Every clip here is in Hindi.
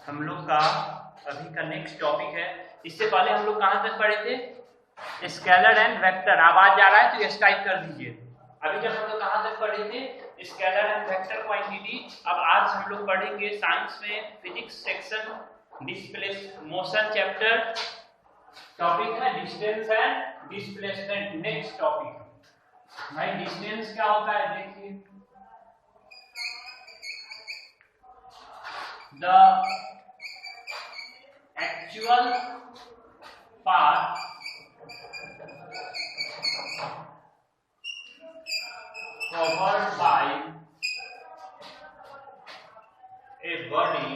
हम लोग का अभी का नेक्स्ट टॉपिक है। इससे पहले हम लोग कहां तक पढ़े थे? Scalar and vector. आवाज जा रहा है तो यस टाइप कर दीजिए। अभी जब हम लोग कहां तक पढ़े थे? Scalar and vector quantity. अब आज हम लोग पढ़ेंगे साइंस में physics section displace motion chapter. Topic है distance and displacement. Next topic भाई डिस्टेंस क्या होता है देखिए। The actual path covered by a body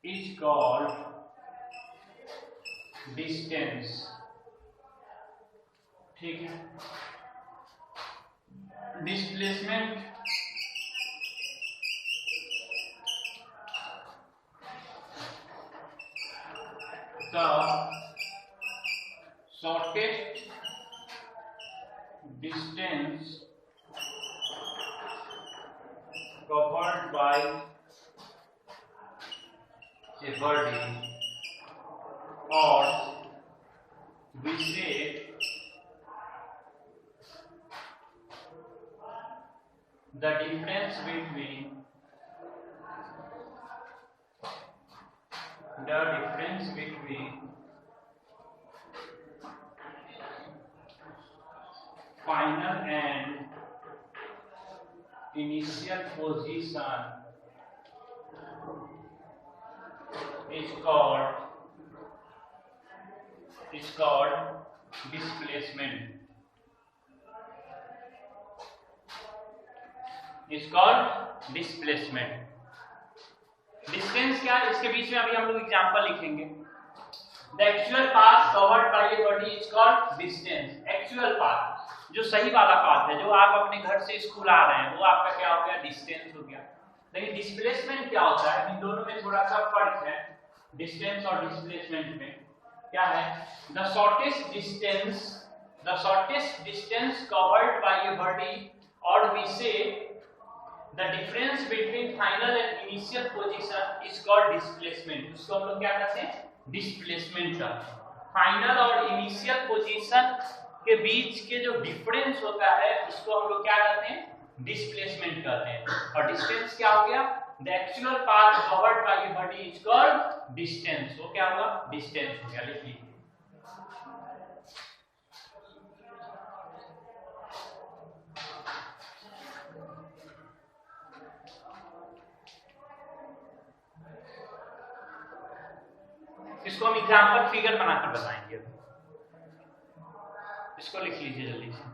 is called distance। ठीक है। Displacement the shortest distance covered by a body, or we say the difference between final and initial position is called displacement। Distance क्या है इसके बीच में अभी हम लोग एग्जांपल लिखेंगे। The actual path covered by a body is called distance. Actual path जो सही वाला पाथ है, जो आप अपने घर से स्कूल आ रहे हैं, वो आपका क्या हो गया? डिस्टेंस हो गया। लेकिन डिस्प्लेसमेंट क्या होता है? इन दोनों में थोड़ा सा फर्क है। डिस्टेंस और डिस्प्लेसमेंट में क्या है? The shortest distance covered by a body, और वी से the difference between final and initial position is called displacement। उसको हम लोग क्या कहते हैं? डिस्प्लेसमेंट का। फाइनल और इनिशियल पोजीशन के बीच के जो डिफरेंस होता है उसको हम लोग क्या कहते हैं? डिस्प्लेसमेंट कहते हैं। और डिस्टेंस क्या हो गया? The actual path covered by a body is called distance. वो क्या होगा? डिस्टेंस हो गया। लिख लीजिए। इसको हम एग्जांपल फिगर बनाकर बताएंगे। इसको लिख लीजिए जल्दी से।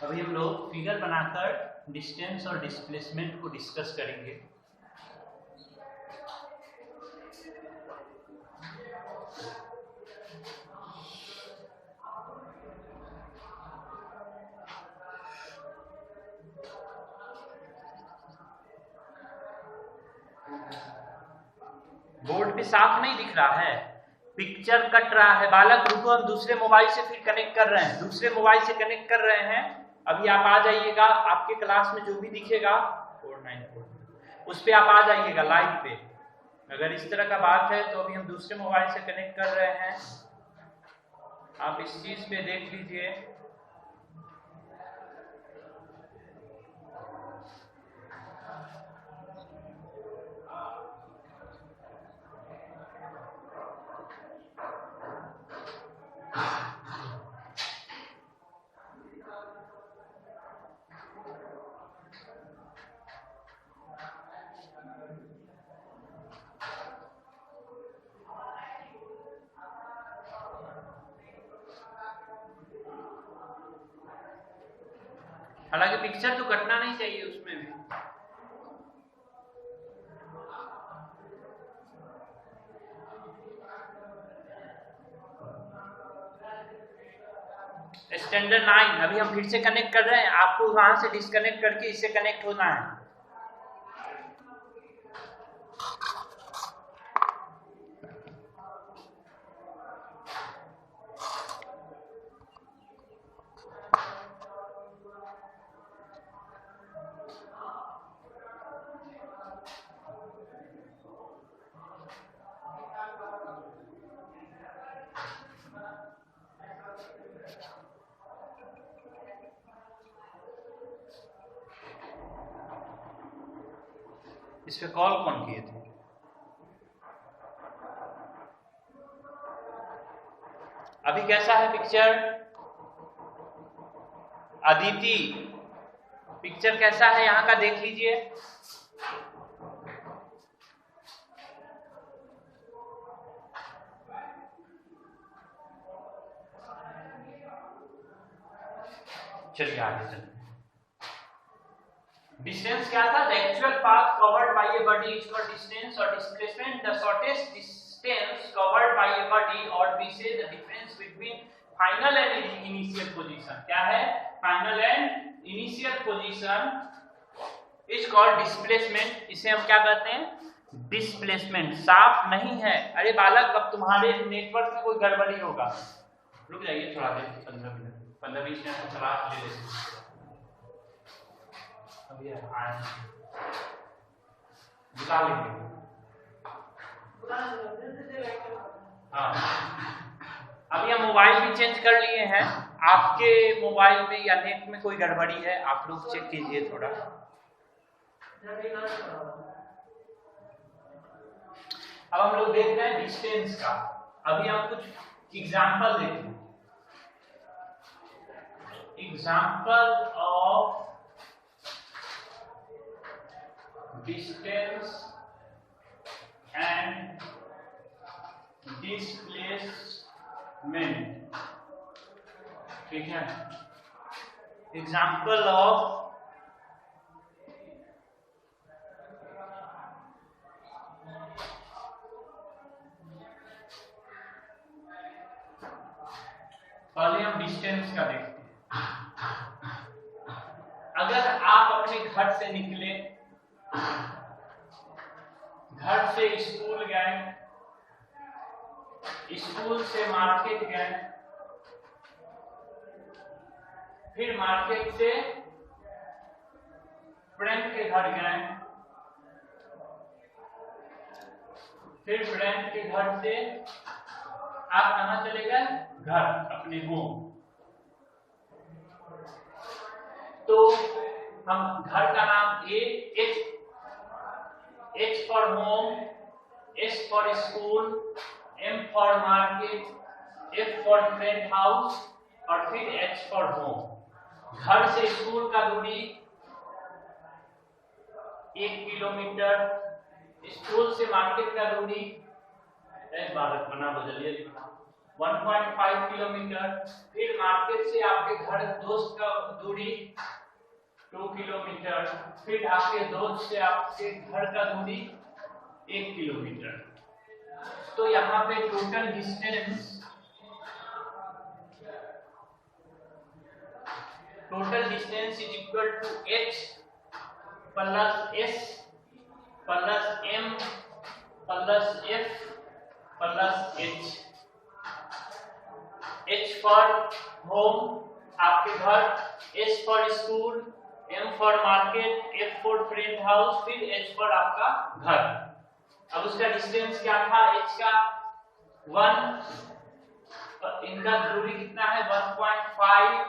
अभी हम लोग फिगर बनाकर डिस्टेंस और डिस्प्लेसमेंट को डिस्कस करेंगे। बोर्ड पे साफ नहीं दिख रहा है, पिक्चर कट रहा है। बालक रुको, हम दूसरे मोबाइल से फिर कनेक्ट कर रहे हैं। दूसरे मोबाइल से कनेक्ट कर रहे हैं। अभी आप आ जाइएगा। आपके क्लास में जो भी दिखेगा 494 उस पे आप आ जाइएगा लाइव पे। अगर इस तरह का बात है तो अभी हम दूसरे मोबाइल से कनेक्ट कर रहे हैं। आप इस चीज पे देख लीजिए। हालांकि पिक्चर तो कटना नहीं चाहिए उसमें भी। स्टैंडर्ड 9 अभी हम फिर से कनेक्ट कर रहे हैं। आपको वहां से डिस्कनेक्ट करके इससे कनेक्ट होना है। इस पे कॉल कौन किए थे? अभी कैसा है पिक्चर? अदिति, पिक्चर कैसा है यहाँ का देख लीजिए। चलिए आगे चलते हैं। डिस्टेंस क्या था? The actual path covered by a body is called distance और displacement the shortest distance covered by a body और we say the difference between final and initial position. क्या है? Final and initial position is called displacement. इसे हम क्या कहते हैं? डिस्प्लेसमेंट। साफ नहीं है? अरे बालक, अब तुम्हारे नेटवर्क में कोई गड़बड़ी होगा। रुक जाइए थोड़ा देर, 15 मिनट 15-20 मिनट तो चला ले लेते। अभी बुला लेंगे। हाँ, अभी हम मोबाइल भी चेंज कर लिए हैं। आपके मोबाइल में या नेट में कोई गड़बड़ी है? आप लोग चेक कीजिए थोड़ा। अब हम लोग देख रहे हैं डिस्टेंस का। अभी हम कुछ एग्जाम्पल देखें। Example of distance and displacement। ठीक है, एग्जाम्पल ऑफ पहले हम डिस्टेंस का देखते हैं। अगर आप अपने घर से निकले, घर से स्कूल गए, स्कूल से मार्केट गए, फिर मार्केट से फ्रेंड के घर गए, फिर फ्रेंड के घर से आप कहां चले गए? घर, अपने होम। तो हम घर का नाम H for home, S for school, M for market, F for friend house और फिर H for home। घर से स्कूल का दूरी 1 किलोमीटर, स्कूल से मार्केट का दूरी, एक बालक बना बदलिए लिखना, 1.5 किलोमीटर। फिर मार्केट से आपके घर दोस्त का दूरी 2 किलोमीटर। फिर आपके दोस्त से आपके घर का दूरी 1 किलोमीटर। तो यहाँ पे total distance is equal to H plus S plus M plus F plus H। H for home, आपके घर, S for school, M for market, F for friend house, फिर H फॉर आपका घर। अब उसका डिस्टेंस क्या था? H का 1, इनका दूरी कितना है? 1.5,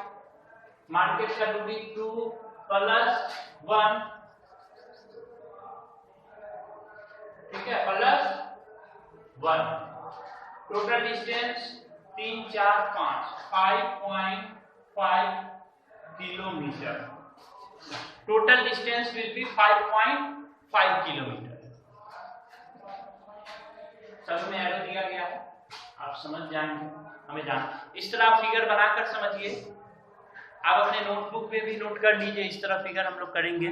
मार्केट का दूरी 2 प्लस 1, ठीक है, plus 1। Total distance 3, 4, 5 kilometre. Total distance will be 5.5 kilometre. सब में एरो दिया गया है, आप समझ जाएंगे, हमें जान। इस तरह आप फिगर बनाकर समझिए। आप अपने नोटबुक पे भी नोट कर लीजिए, इस तरह फिगर हम लोग करेंगे।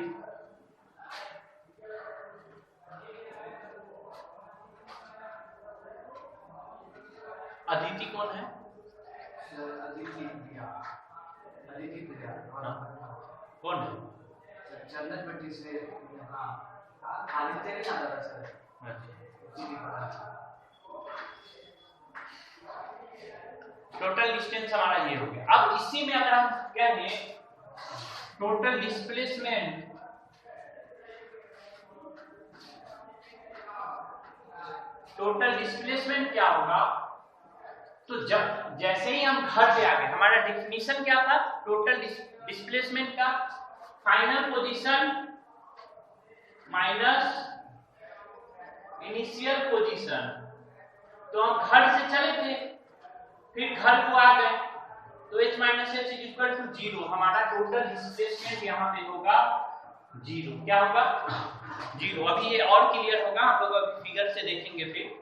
अदिति कौन है? कौन है? चंदनपट्टी से आदित्य नहीं आता था सर। टोटल डिस्टेंस हमारा ये हो गया। अब इसी में अगर हम कहें टोटल डिस्प्लेसमेंट, टोटल डिस्प्लेसमेंट क्या होगा? तो जब जैसे ही हम घर पे आ गए, हमारा डेफिनेशन क्या था टोटल डिस्प्लेसमेंट का? Final position minus initial position. तो हम घर से चले थे, फिर घर को आ गए, तो h minus h is equal to 0। हमारा टोटल डिस्प्लेसमेंट यहाँ पे होगा 0। क्या होगा? 0। अभी ये और क्लियर होगा, हम लोग अभी फिगर से देखेंगे। फिर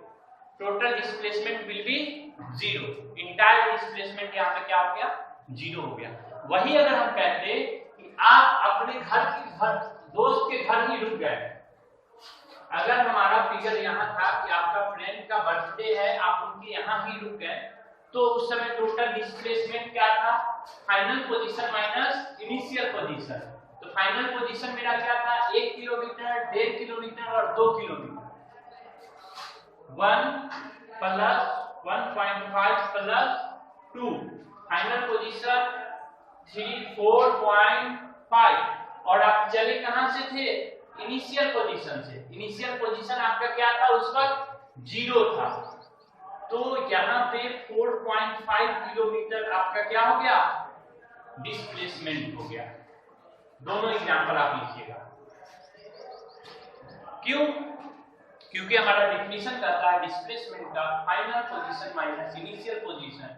total displacement will be 0। Entire displacement यहाँ पे क्या हो गया? 0 हो गया। वही अगर हम कहते कि आप अपने घर दोस्त के घर ही रुक गए, अगर हमारा फिगर यहाँ था कि आपका फ्रेंड का बर्थडे है, आप उनके यहाँ ही रुक गए, तो उस समय टोटल डिस्प्लेसमेंट क्या था? Final position minus initial position. तो फाइनल पोजीशन मेरा क्या था? 1 किलोमीटर, 1.5 किलोमीटर और 2 kilometre. 1 plus 1.5 plus 2, final position 4.5। और आप चले कहां से थे? इनिशियल पोजीशन से। इनिशियल पोजीशन आपका क्या था? उस वक्त 0 था। तो यहाँ पे 4.5 किलोमीटर आपका क्या हो गया? डिस्प्लेसमेंट हो गया। दोनों एग्जांपल आप लिखिएगा। क्यों? क्योंकि हमारा डेफिनेशन कहता है डिस्प्लेसमेंट का final position minus initial position.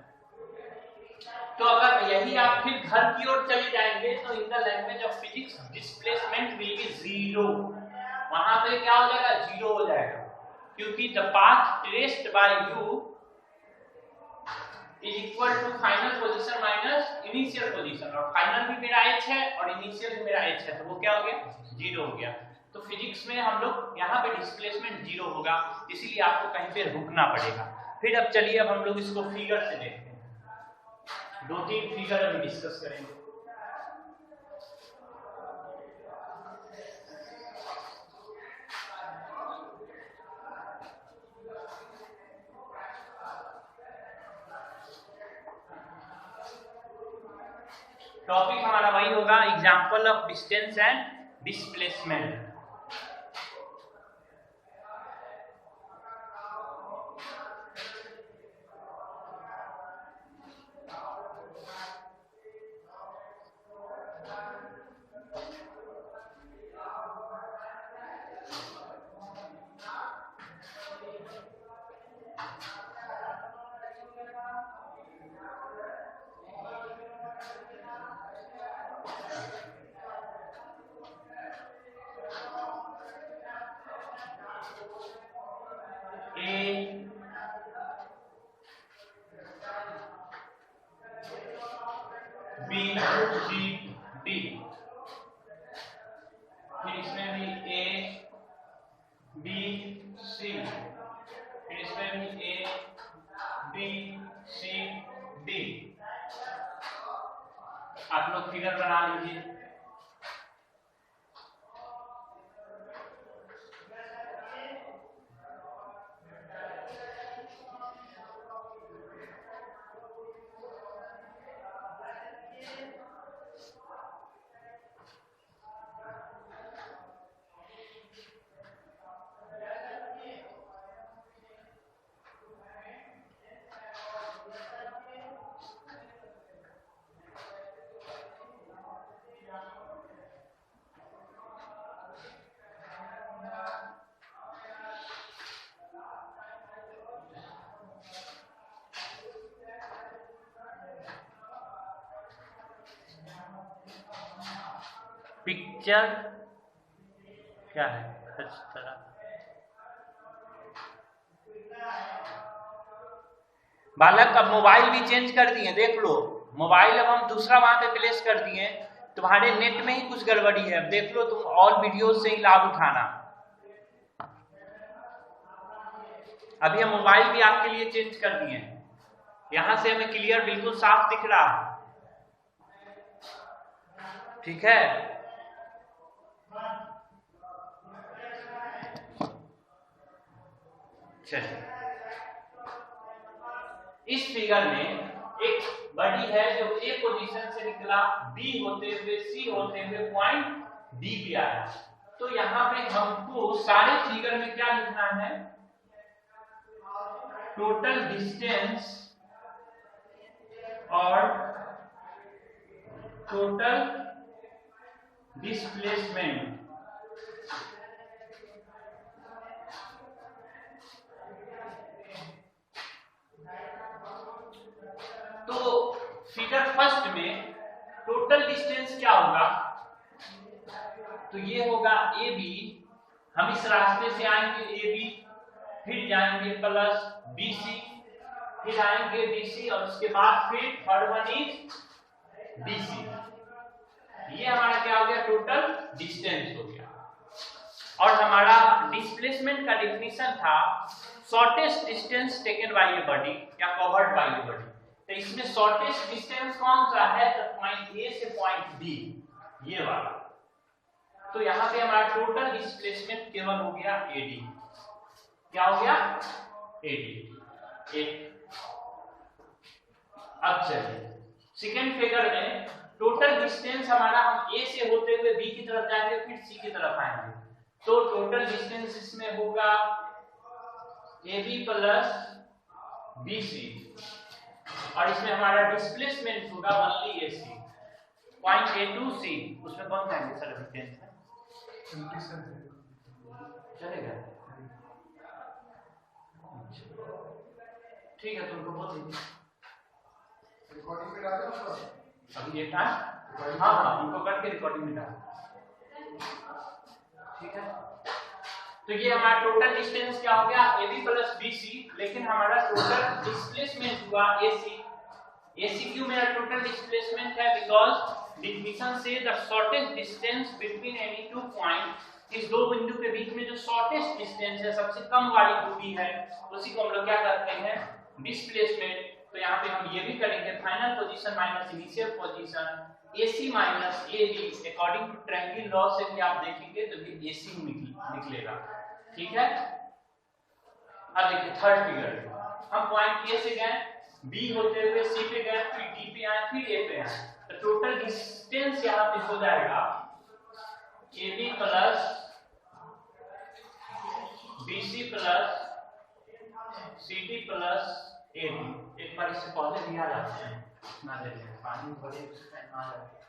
तो अगर यही आप फिर घर की ओर चले जाएंगे, तो in the language of physics displacement will be 0। वहां पे क्या हो जाएगा? 0 हो जाएगा, क्योंकि the path traced by you is equal to final position minus initial position. और फाइनल भी मेरा h है और इनिशियल भी मेरा h है, तो वो क्या हो गया? 0 हो गया। तो फिजिक्स में हम लोग यहाँ पे डिस्प्लेसमेंट 0 होगा, इसीलिए आपको कहीं पे रुकना पड़ेगा। फिर अब चलिए, अब हम लोग इसको फिगर से देखते हैं। 2-3 फिगर अभी डिस्कस करेंगे। टॉपिक हमारा वही होगा, example of distance and displacement. B C D, फिर इसमें भी ए बी सी, फिर इसमें भी ए बी सी डी। आप लोग फिगर बना लीजिए। पिक्चर क्या है? खच्चर। बालक अब मोबाइल भी चेंज कर दिए, देख लो। मोबाइल अब हम दूसरा वहां पे प्लेस कर दिए। तुम्हारे नेट में ही कुछ गड़बड़ी है, अब देख लो, तुम ऑल वीडियो से ही लाभ उठाना। अभी हम मोबाइल भी आपके लिए चेंज कर दिए, यहां से हमें क्लियर बिल्कुल साफ दिख रहा है। ठीक है, चलिए। इस फिगर में एक बॉडी है जो ए पोजीशन से निकला, बी होते हुए सी होते हुए पॉइंट डी पे आया। तो यहाँ पे हमको सारे फिगर में क्या लिखना है? टोटल डिस्टेंस और टोटल डिस्प्लेसमेंट फिगर फर्स्ट में टोटल डिस्टेंस क्या होगा, तो ये होगा ए बी, हम इस रास्ते से आएंगे ए बी, फिर जाएंगे प्लस बी सी, फिर आएंगे बी सी, और उसके बाद फिर third one is B C. ये हमारा क्या हो गया, टोटल डिस्टेंस हो गया। और हमारा डिस्प्लेसमेंट का डेफिनेशन था shortest distance taken by a body या कवर्ड बाय ए बॉडी। तो इसमें शॉर्टेस्ट डिस्टेंस कौन सा है, तो पॉइंट ए से पॉइंट बी, ये वाला। तो यहां पे हमारा टोटल डिस्प्लेसमेंट केवल हो गया एडी। क्या हो गया, एडी। एक अब चलिए सेकेंड फिगर में टोटल डिस्टेंस हमारा, हम ए से होते हुए बी की तरफ जाएंगे, फिर सी की तरफ आएंगे, तो टोटल डिस्टेंस इसमें होगा A B plus B C, और इसमें हमारा डिस्प्लेसमेंट होगा only A C, point A to C. उसमें कौन जाएंगे सर, डिस्टेंस चलेगा, ठीक है, तुमको बोल दीजिए रिकॉर्डिंग में डाल दो अभी ये था। हाँ हाँ, इनको करके रिकॉर्डिंग में डाल, ठीक है। तो ये हमारा टोटल डिस्टेंस क्या हो गया, A B plus B C, लेकिन हमारा टोटल डिस्प्लेसमेंट हुआ ए सी। ए सी क्यों मेरा टोटल डिस्प्लेसमेंट है, बिकॉज डिफिनेशन से the shortest distance between any two point, इस दो बिंदु के बीच में जो शॉर्टेस्ट डिस्टेंस है, सबसे कम वाली दूरी है, उसी को हम लोग क्या करते हैं, डिस्प्लेसमेंट। तो यहाँ पे हम ये भी करेंगे final position minus initial position, AC minus AB according to triangle law से भी आप देखेंगे तो ये AC निकलेगा, ठीक है। अब देखिए थर्ड फिगर, हम पॉइंट A से गए, B होते हुए C पे गए, फिर D पे आए, फिर A पे आए, तो टोटल डिस्टेंस यहाँ पे हो जाएगा AB plus BC plus CD plus AD। एक बार इससे पहले भी आ जाते हैं ना, देते हैं पानी बड़े आ जाते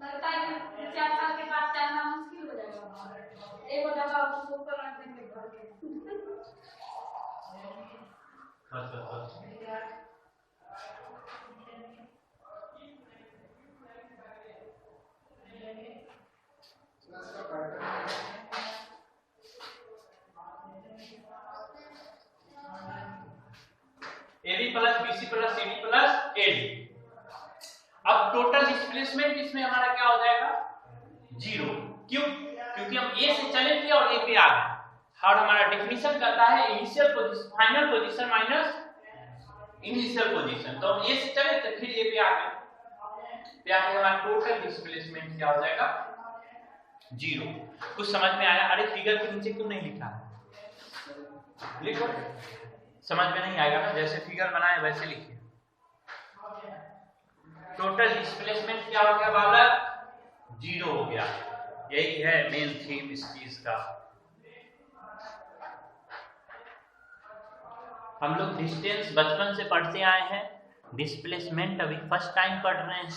लगता है कि 4 साल के बाद चलना मुश्किल हो जाएगा, एक जगह उसको ऊपर रख देंगे घर के। बस AB plus BC plus CD plus AD। अब टोटल डिस्प्लेसमेंट इसमें हमारा क्या हो जाएगा, 0। क्यों, क्योंकि हम A से चले थे और A पे आ गए, और हमारा डेफिनेशन करता है initial position final position minus initial position. तो हम A से चले तो फिर A पे आ गए, तो यहाँ पे हमारा टोटल डिस्प्लेसमेंट क्या हो जाएगा, 0। कुछ समझ में आया? अरे फिगर के नीचे क्यों नहीं लिखा, लिखो, समझ में नहीं आएगा ना, जैसे फिगर बनाए वैसे लिखिए। टोटल डिस्प्लेसमेंट क्या हो गया बालक, 0 हो गया। यही है मेन थीम इस चीज का। हम लोग डिस्टेंस बचपन से पढ़ते आए हैं, डिस्प्लेसमेंट अभी फर्स्ट टाइम पढ़ रहे हैं,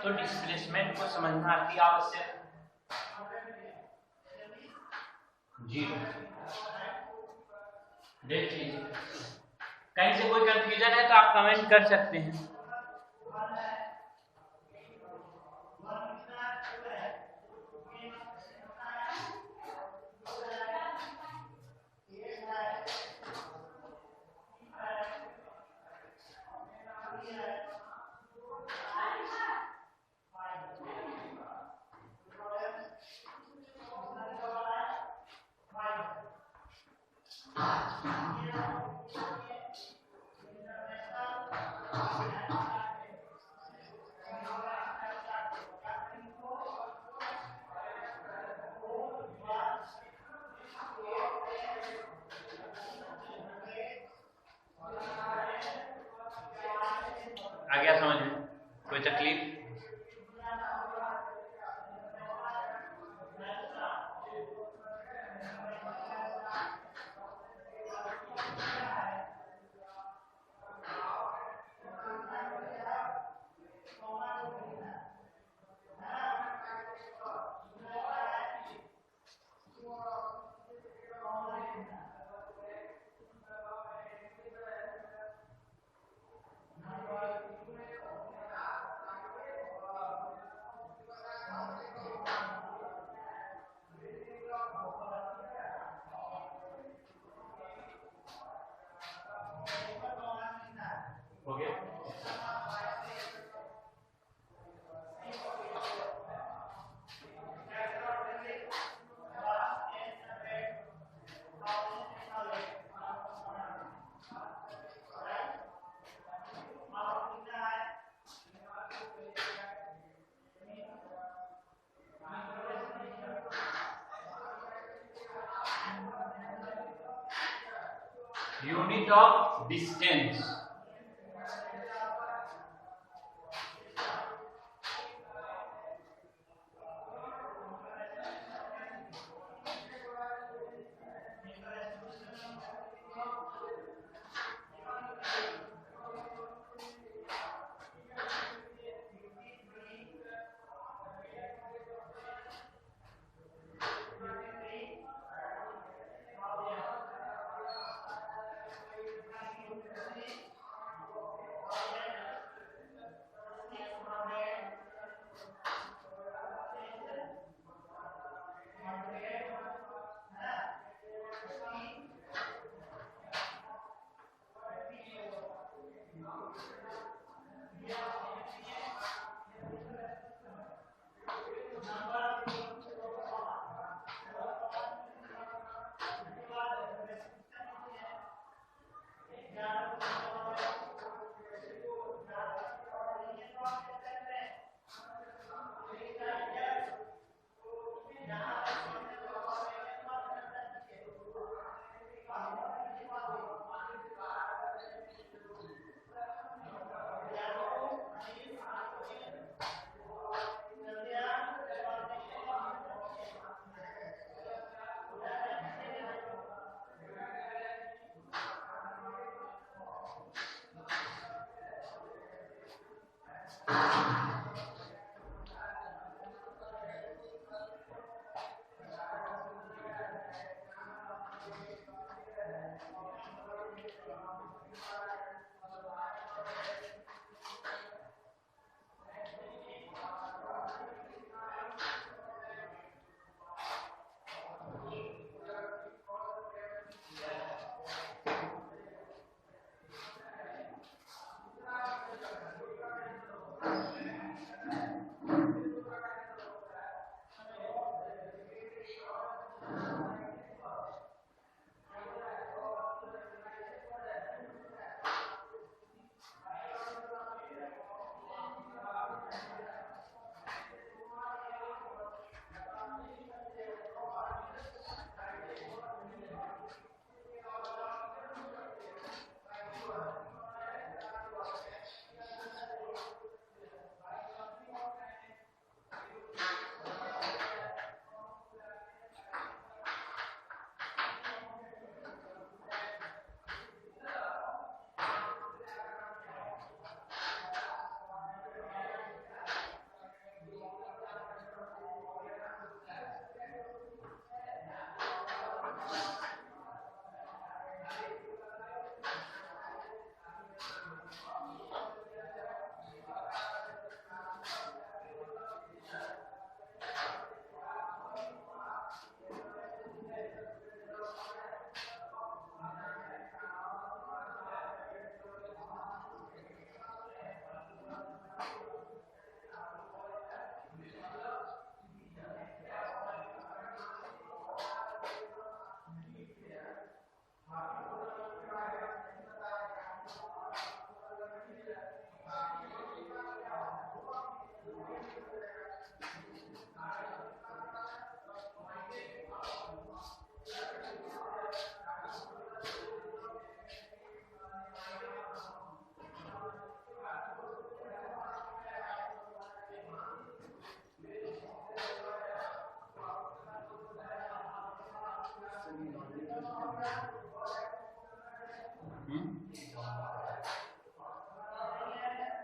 तो डिस्प्लेसमेंट को समझना अति आवश्यक है। 0 देख लीजिए, कहीं से कोई कंफ्यूजन है तो आप कमेंट कर सकते हैं। आ गया समझ में? कोई तकलीफ? unit of distance.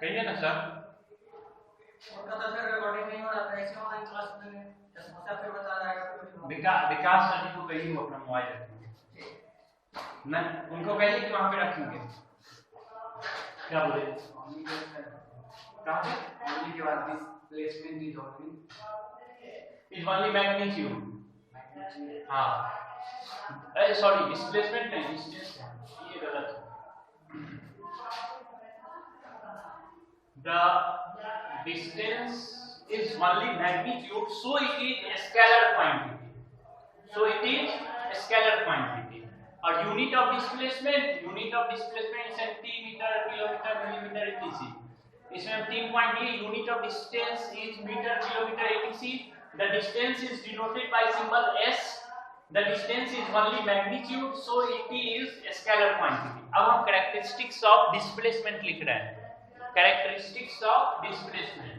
कहिए ना सर। उनका तो सर रिकॉर्डिंग नहीं हो रहा था, ऐसे ऑनलाइन क्लास में समस्या फिर बता रहा है। विकास सर जी को कहिए वो अपना मोबाइल रखेंगे, मैं उनको कहिए कि वहां पे रखेंगे। क्या बोले? कहाँ पे? ओनली के बाद displacement is only only magnitude. हाँ सॉरी डिस्प्लेसमेंट नहीं, डिस्टेंस है, ये गलत है। The distance is only magnitude, so it is a scalar quantity. So it is a scalar quantity. Or unit of displacement centimeter, kilometer, millimeter, etc. इसमें हम 3 पॉइंट लिए। Unit of distance is meter, kilometer, etc. The distance is denoted by symbol S. the distance is only magnitude, so it is a scalar quantity. अब हम characteristics of displacement लिख रहे हैं, characteristics of displacement.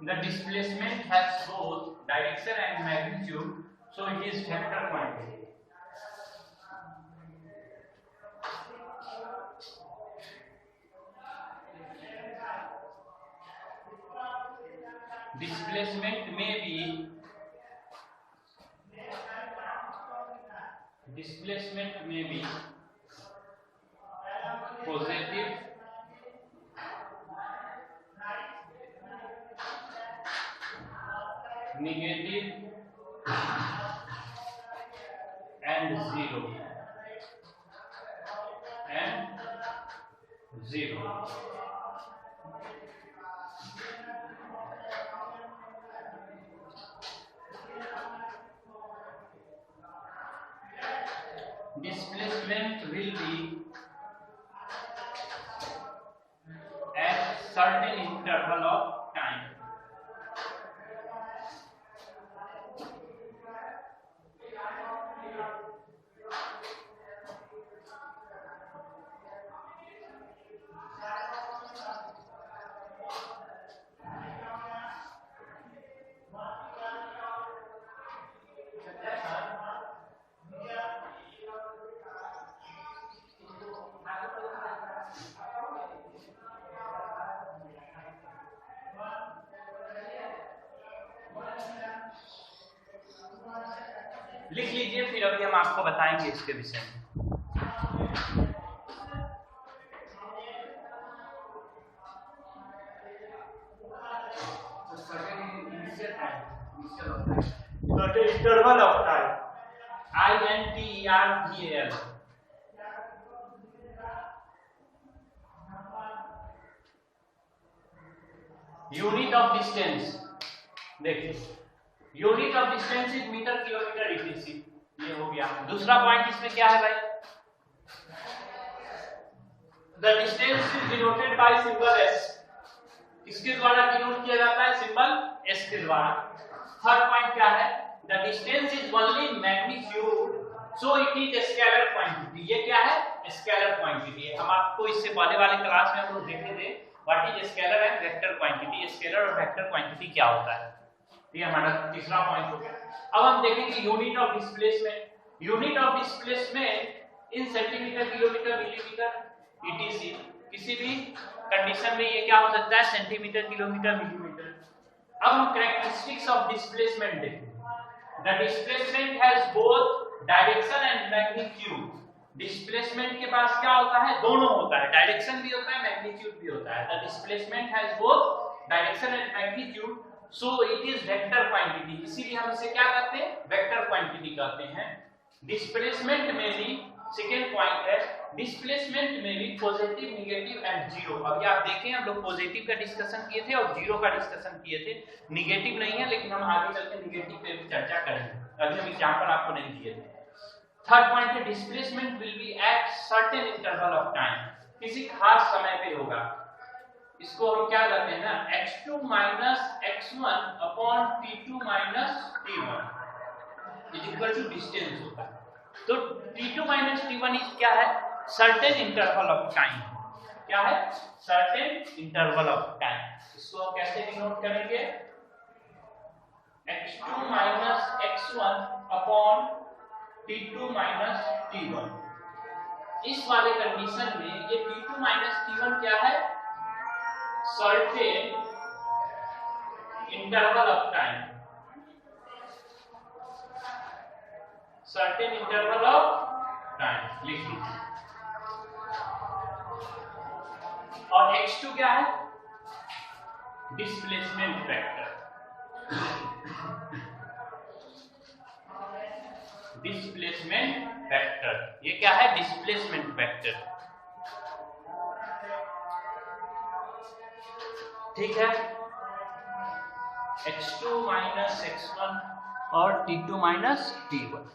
The displacement has both direction and magnitude, so it is vector quantity. Displacement may be positive, negative and zero. Displacement will be at certain interval of time. लिख लीजिए, फिर अभी हम आपको बताएंगे इसके विषय में। Interval of time, INTERVAL, unit of distance. देखिए, unit of distance is metre kilometre etc. ये हो गया। दूसरा पॉइंट इसमें क्या है भाई? The distance is denoted by symbol s। इसके द्वारा डिनोट किया जाता है सिंबल s के द्वारा। थर्ड पॉइंट क्या है? The distance is only magnitude, so it is scalar quantity. ये क्या है? Scalar quantity. हम आपको इससे पहले वाले क्लास में हम लोग देखे थे what is scalar and vector quantity. Scalar और वेक्टर क्वांटिटी क्या होता है? ये हमारा तीसरा पॉइंट हो गया। अब हम देखेंगे unit of displacement. Unit of displacement in centimetre, kilometre, millimetre etc. किसी भी कंडीशन में ये क्या हो सकता है? Centimetre, kilometre, millimetre. अब हम कैरेक्टरिस्टिक्स ऑफ डिस्प्लेसमेंट देखेंगे। The displacement has both direction and magnitude. Displacement के पास क्या होता है? दोनों होता है, डायरेक्शन भी होता है, मैग्नीट्यूड भी होता है। The displacement has both direction and magnitude, so it is vector quantity. इसीलिए हम इसे क्या कहते हैं? वेक्टर क्वांटिटी कहते हैं। डिस्प्लेसमेंट में भी सेकेंड पॉइंट है, डिस्प्लेसमेंट में भी पॉजिटिव, नेगेटिव एंड जीरो। अभी आप देखें, हम लोग पॉजिटिव का डिस्कशन किए थे और जीरो का डिस्कशन किए थे। नेगेटिव नहीं है, लेकिन हम आगे चलकर नेगेटिव पे भी चर्चा करेंगे। अभी हम एग्जांपल आपको नहीं दिए थे। थर्ड पॉइंट है, displacement will be at certain interval of time. किसी खास समय पे होगा। इसको हम क्या कहते हैं ना? x2 minus x1 upon t2 minus t1 is equal to distance होता है। तो t2 माइनस t1 इज क्या है? Certain interval of time. क्या है? Certain interval of time. इसको हम कैसे डिनोट करेंगे? x2 minus x1 upon t2 minus t1। इस वाले कंडीशन में ये t2 माइनस t1 क्या है? Certain interval of time. Certain interval of time लिख लीजिए। और x2 क्या है? Displacement factor. डिस्प्लेसमेंट फैक्टर, ये क्या है? Displacement factor. ठीक है, x2 माइनस x1 और t2 माइनस t1।